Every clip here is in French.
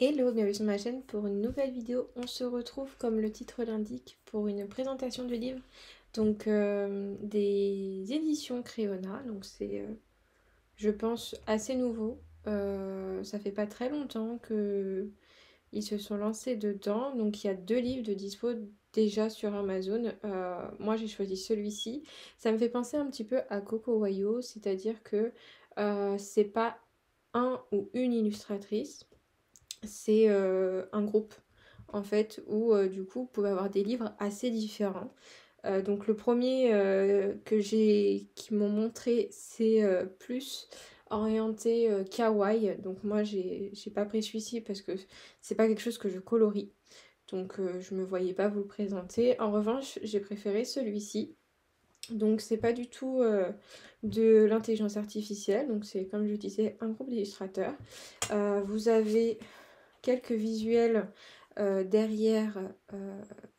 Hello, bienvenue sur ma chaîne pour une nouvelle vidéo. On se retrouve, comme le titre l'indique, pour une présentation de livres. Donc des éditions Créona. Donc c'est, je pense, assez nouveau. Ça fait pas très longtemps que ils se sont lancés dedans. Donc il y a 2 livres de dispo déjà sur Amazon. Moi j'ai choisi celui-ci. Ça me fait penser un petit peu à Coco Wayo, c'est-à-dire que c'est pas un ou une illustratrice, c'est un groupe en fait où du coup vous pouvez avoir des livres assez différents. Donc le premier qui m'ont montré, c'est plus orienté kawaii. Donc moi j'ai pas pris celui-ci parce que c'est pas quelque chose que je colorie. Donc je me voyais pas vous le présenter. En revanche, j'ai préféré celui-ci. Donc c'est pas du tout de l'intelligence artificielle. Donc c'est, comme je disais, un groupe d'illustrateurs. Vous avez quelques visuels derrière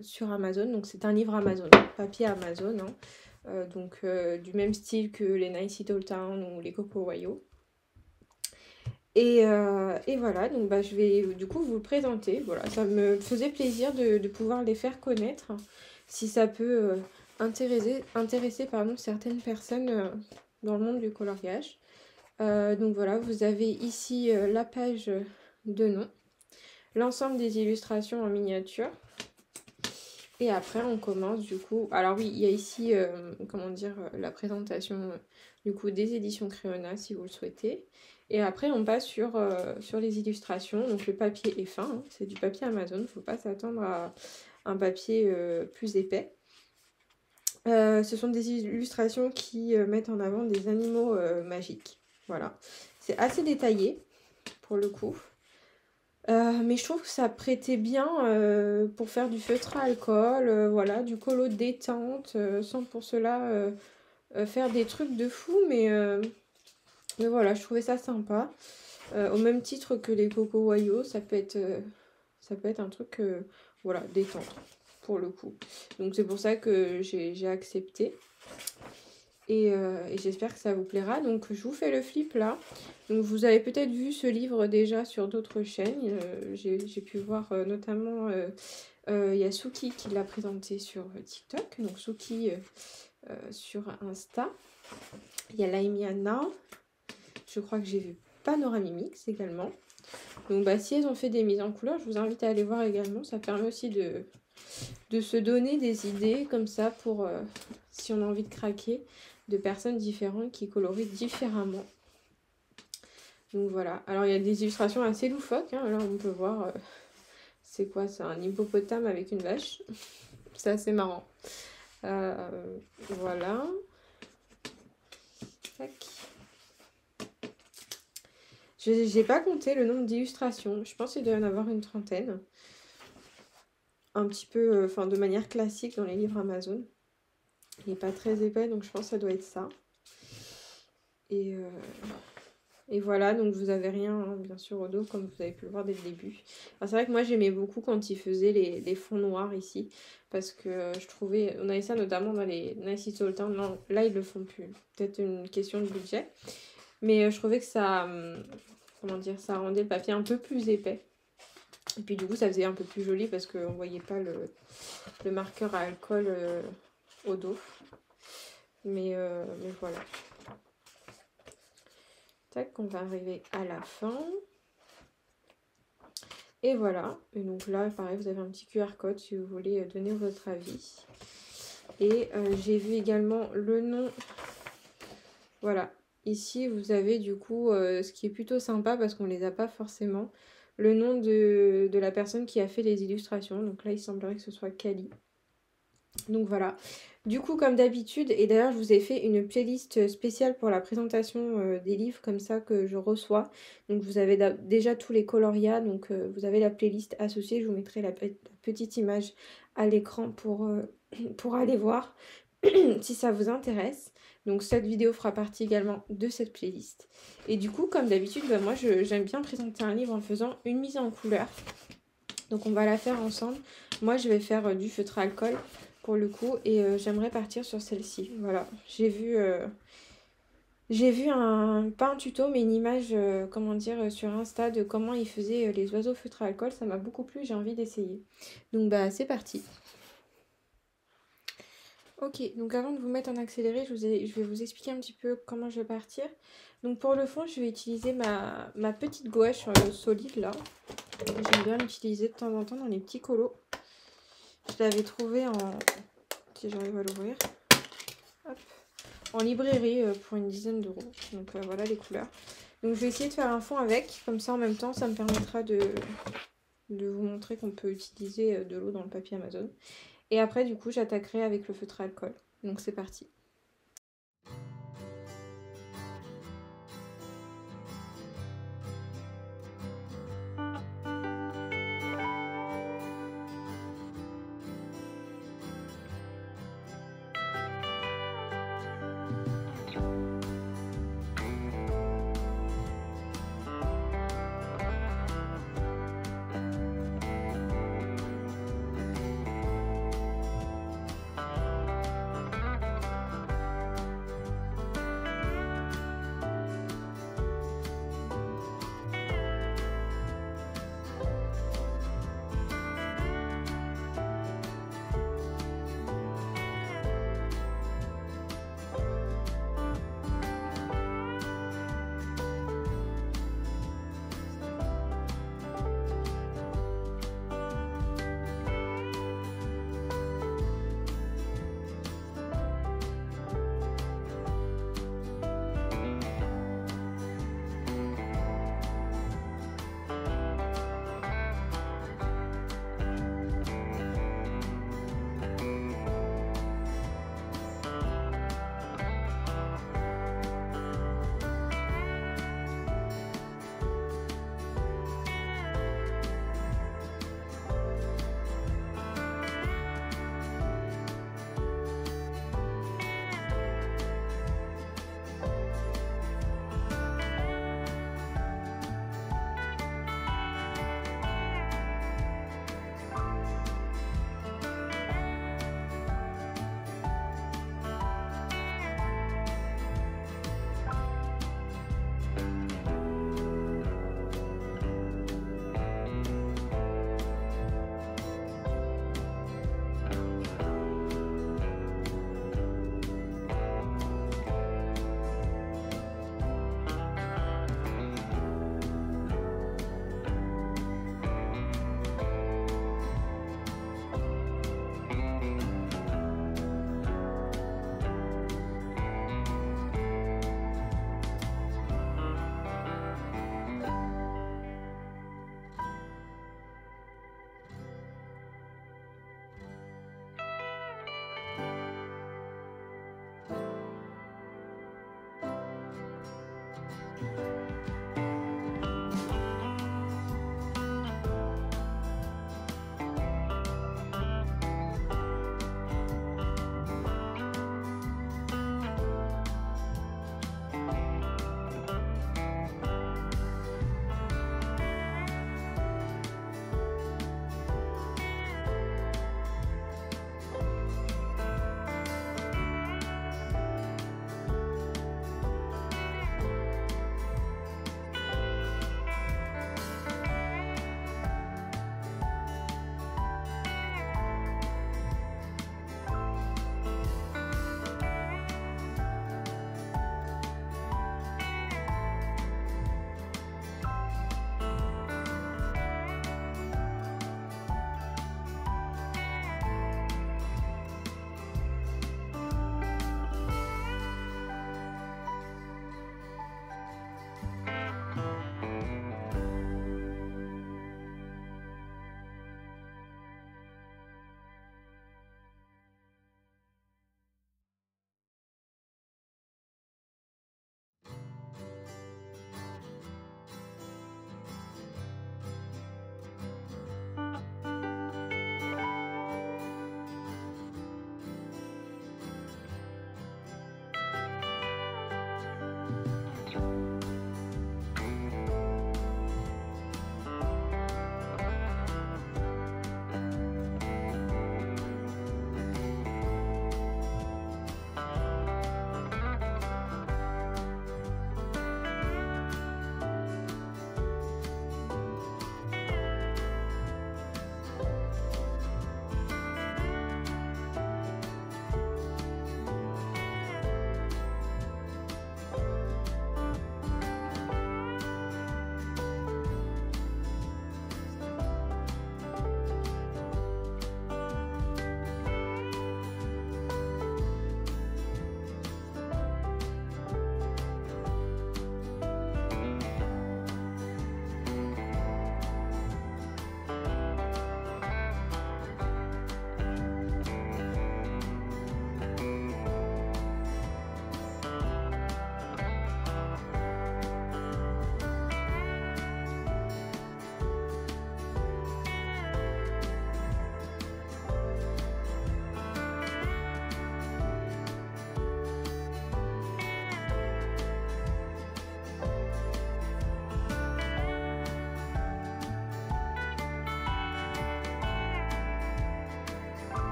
sur Amazon. Donc c'est un livre Amazon, papier Amazon, hein. Du même style que les Nice Little Town ou les Coco Wayo. Et voilà, donc bah, je vais du coup vous le présenter. Voilà, ça me faisait plaisir de pouvoir les faire connaître, si ça peut intéresser pardon, certaines personnes dans le monde du coloriage. Donc voilà, vous avez ici la page de nom, l'ensemble des illustrations en miniature. Et après, on commence du coup. Alors oui, il y a ici, comment dire, la présentation du coup des éditions Créona si vous le souhaitez. Et après, on passe sur les illustrations. Donc le papier est fin, hein, c'est du papier Amazon. Il ne faut pas s'attendre à un papier plus épais. Ce sont des illustrations qui mettent en avant des animaux magiques. Voilà. C'est assez détaillé pour le coup. Mais je trouve que ça prêtait bien pour faire du feutre à alcool, voilà, du colo de détente, sans pour cela faire des trucs de fou, mais voilà, je trouvais ça sympa. Au même titre que les Coco Wayo, ça peut être un truc, voilà, détente, pour le coup. Donc c'est pour ça que j'ai accepté. Et j'espère que ça vous plaira. Donc je vous fais le flip là. Donc vous avez peut-être vu ce livre déjà sur d'autres chaînes. J'ai pu voir notamment Yasuki qui l'a présenté sur TikTok. Donc Suki sur Insta. Il y a Laimiana. Je crois que j'ai vu Panoramimix également. Donc bah, si elles ont fait des mises en couleur, je vous invite à aller voir également. Ça permet aussi de se donner des idées comme ça pour si on a envie de craquer, de personnes différentes qui colorient différemment. Donc voilà. Alors il y a des illustrations assez loufoques, hein. Là on peut voir, c'est quoi, c'est un hippopotame avec une vache. C'est assez marrant. Voilà. Tac. J'ai pas compté le nombre d'illustrations. Je pense qu'il doit y en avoir une trentaine. Un petit peu, enfin de manière classique dans les livres Amazon. Il n'est pas très épais, donc je pense que ça doit être ça. Et voilà, donc vous avez rien, hein, bien sûr, au dos, comme vous avez pu le voir dès le début. C'est vrai que moi, j'aimais beaucoup quand ils faisaient les fonds noirs ici, parce que je trouvais, on avait ça notamment dans les Nice Little Town. Non, là, ils le font plus. Peut-être une question de budget. Mais je trouvais que ça, comment dire, ça rendait le papier un peu plus épais. Et puis du coup, ça faisait un peu plus joli parce qu'on voyait pas le marqueur à alcool au dos. Mais voilà. Tac, on va arriver à la fin. Et voilà. Et donc là, pareil, vous avez un petit QR code si vous voulez donner votre avis. Et j'ai vu également le nom. Voilà. Ici, vous avez du coup, ce qui est plutôt sympa parce qu'on ne les a pas forcément, le nom de la personne qui a fait les illustrations. Donc là, il semblerait que ce soit Kali. Donc voilà. Du coup, comme d'habitude, et d'ailleurs, je vous ai fait une playlist spéciale pour la présentation des livres comme ça que je reçois. Donc vous avez déjà tous les coloria, donc vous avez la playlist associée. Je vous mettrai la petite image à l'écran pour aller voir si ça vous intéresse. Donc cette vidéo fera partie également de cette playlist. Et du coup, comme d'habitude, bah, moi j'aime bien présenter un livre en faisant une mise en couleur. Donc on va la faire ensemble. Moi je vais faire du feutre à alcool pour le coup et j'aimerais partir sur celle-ci. Voilà, j'ai vu J'ai vu pas un tuto, mais une image, comment dire, sur Insta de comment ils faisaient les oiseaux feutres à alcool. Ça m'a beaucoup plu, j'ai envie d'essayer. Donc bah c'est parti. Ok, donc avant de vous mettre en accéléré, je vais vous expliquer un petit peu comment je vais partir. Donc pour le fond, je vais utiliser ma petite gouache solide là. J'aime bien l'utiliser de temps en temps dans les petits colos. Je l'avais trouvé si j'arrive à l'ouvrir, en librairie pour une dizaine d'euros. Donc voilà les couleurs. Donc je vais essayer de faire un fond avec, comme ça en même temps ça me permettra de vous montrer qu'on peut utiliser de l'eau dans le papier Amazon. Et après du coup j'attaquerai avec le feutre à alcool. Donc c'est parti.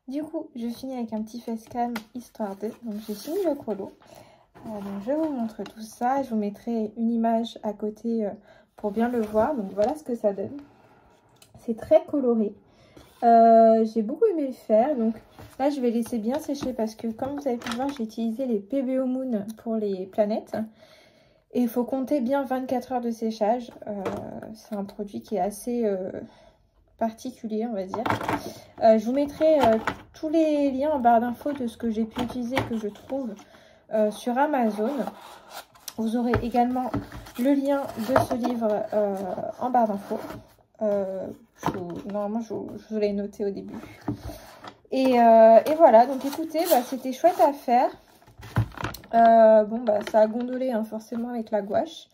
Du coup, je finis avec un petit facecam histoire de... Donc j'ai fini le colo. Donc je vous montre tout ça. Je vous mettrai une image à côté pour bien le voir. Donc voilà ce que ça donne. C'est très coloré. J'ai beaucoup aimé le faire. Donc là, je vais laisser bien sécher parce que comme vous avez pu le voir, j'ai utilisé les PBO Moon pour les planètes. Et il faut compter bien 24 heures de séchage. C'est un produit qui est assez particulier, on va dire. Je vous mettrai tous les liens en barre d'infos de ce que j'ai pu utiliser, que je trouve sur Amazon. Vous aurez également le lien de ce livre en barre d'infos. Normalement, je vous l'ai noté au début. Et voilà, donc écoutez, c'était chouette à faire. Bon, ça a gondolé hein, forcément avec la gouache.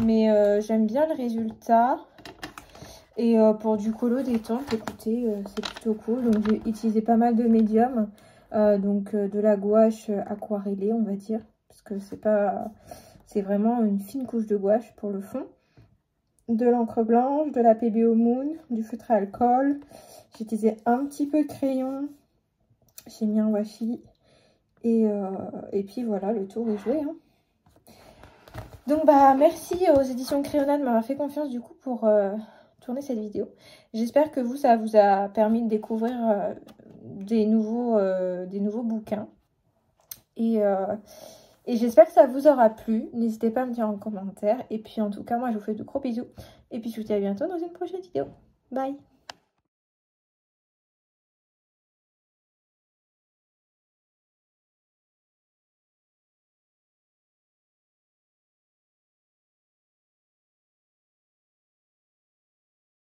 Mais j'aime bien le résultat. Et pour du colo détente, écoutez, c'est plutôt cool. Donc j'ai utilisé pas mal de médiums. De la gouache aquarellée, on va dire. Parce que c'est vraiment une fine couche de gouache pour le fond. De l'encre blanche, de la PBO Moon, du feutre à alcool. J'ai utilisé un petit peu de crayon. J'ai mis un washi. Et puis voilà, le tour est joué. Hein. Donc merci aux éditions Crayonna de m'avoir fait confiance du coup pour tourner cette vidéo. J'espère que ça vous a permis de découvrir des nouveaux bouquins. Et j'espère que ça vous aura plu. N'hésitez pas à me dire en commentaire. Et puis en tout cas, moi je vous fais de gros bisous. Et puis je vous dis à bientôt dans une prochaine vidéo. Bye!